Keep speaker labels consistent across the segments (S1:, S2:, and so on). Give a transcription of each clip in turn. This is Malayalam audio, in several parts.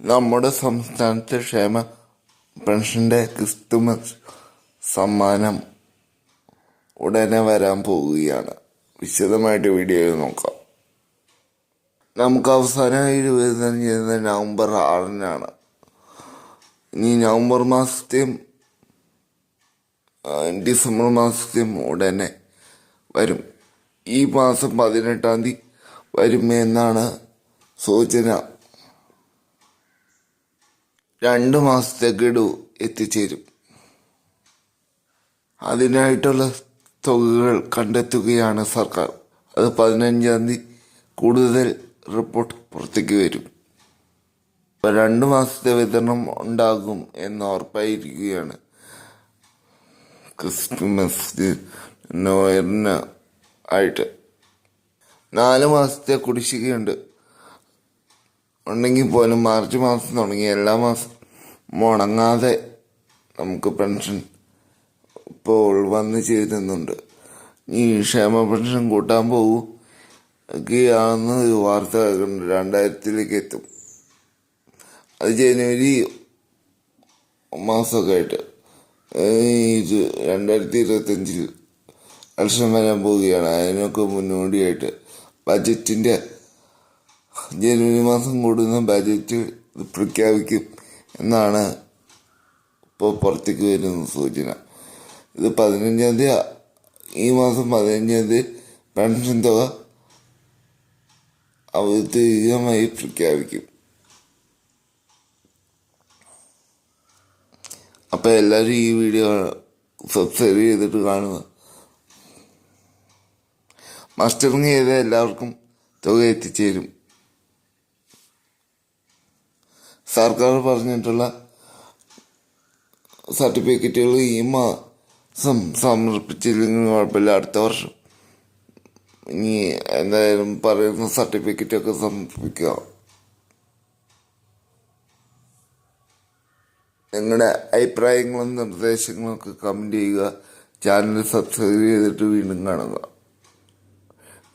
S1: നമ്മുടെ സംസ്ഥാനത്തെ ക്ഷേമ പെൻഷന്റെ ക്രിസ്തുമസ് സമ്മാനം ഉടനെ വരാൻ പോവുകയാണ്. വിശദമായിട്ട് വീഡിയോയിൽ നോക്കാം. നമുക്ക് അവസാനമായി വിതരണം ചെയ്യുന്നത് നവംബർ 6-നാണ്. ഇനി നവംബർ മാസത്തെയും ഡിസംബർ മാസത്തെയും ഉടനെ വരും. ഈ മാസം 18-ാം തീയതി വരുമെന്നാണ് സൂചന. 2 മാസത്തെ ഗഡു എത്തിച്ചേരും. അതിനായിട്ടുള്ള തുകകൾ കണ്ടെത്തുകയാണ് സർക്കാർ. അത് 15-ാം തീയതി കൂടുതൽ റിപ്പോർട്ട് പുറത്തേക്ക് വരും. 2 മാസത്തെ വിതരണം ഉണ്ടാകും എന്ന് ഉറപ്പായിരിക്കുകയാണ്. ക്രിസ്തുമസ് ന്യൂ ഇയറിന് ആയിട്ട് 4 മാസത്തെ കുടിശ്ശികയുണ്ട്. ഉണ്ടെങ്കിൽ പോലും മാർച്ച് മാസം തുടങ്ങി എല്ലാ മാസം മുടങ്ങാതെ നമുക്ക് പെൻഷൻ ഇപ്പോൾ വന്നു ചേരുന്നുണ്ട്. ഈ ക്ഷേമ പെൻഷൻ കൂട്ടാൻ പോകുകയാണെന്ന് വാർത്ത കേൾക്കുന്നുണ്ട്. 2000-ലേക്ക് എത്തും. അത് ജനുവരി മാസമൊക്കെ ആയിട്ട് 2025 ഇലക്ഷൻ വരാൻ പോവുകയാണ്. അതിനൊക്കെ മുന്നോടിയായിട്ട് ബജറ്റിൻ്റെ ജനുവരി മാസം കൂടുന്ന ബജറ്റ് പ്രഖ്യാപിക്കും എന്നാണ് ഇപ്പോൾ പുറത്തേക്ക് വരുന്ന സൂചന. ഇത് 15-ാം തീയതി, ഈ മാസം 15-ാം തീയതി പെൻഷൻ തുക ഔദ്യോഗികമായി പ്രഖ്യാപിക്കും. അപ്പോൾ എല്ലാവരും ഈ വീഡിയോ സബ്സ്ക്രൈബ് ചെയ്തിട്ട് കാണുക. മസ്റ്ററിങ് ചെയ്ത എല്ലാവർക്കും തുക എത്തിച്ചേരും. സർക്കാർ പറഞ്ഞിട്ടുള്ള സർട്ടിഫിക്കറ്റുകൾ ഈ മാസം സമർപ്പിച്ചില്ലെങ്കിൽ കുഴപ്പമില്ല, അടുത്ത വർഷം ഇനി എന്തായാലും പറയുന്ന സർട്ടിഫിക്കറ്റൊക്കെ സമർപ്പിക്കുക. നിങ്ങളുടെ അഭിപ്രായങ്ങളും നിർദ്ദേശങ്ങളും ഒക്കെ കമൻറ്റ് ചെയ്യുക. ചാനൽ സബ്സ്ക്രൈബ് ചെയ്തിട്ട് വീണ്ടും കാണുക.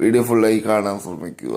S1: വീഡിയോ ഫുള്ളായി കാണാൻ ശ്രമിക്കുക.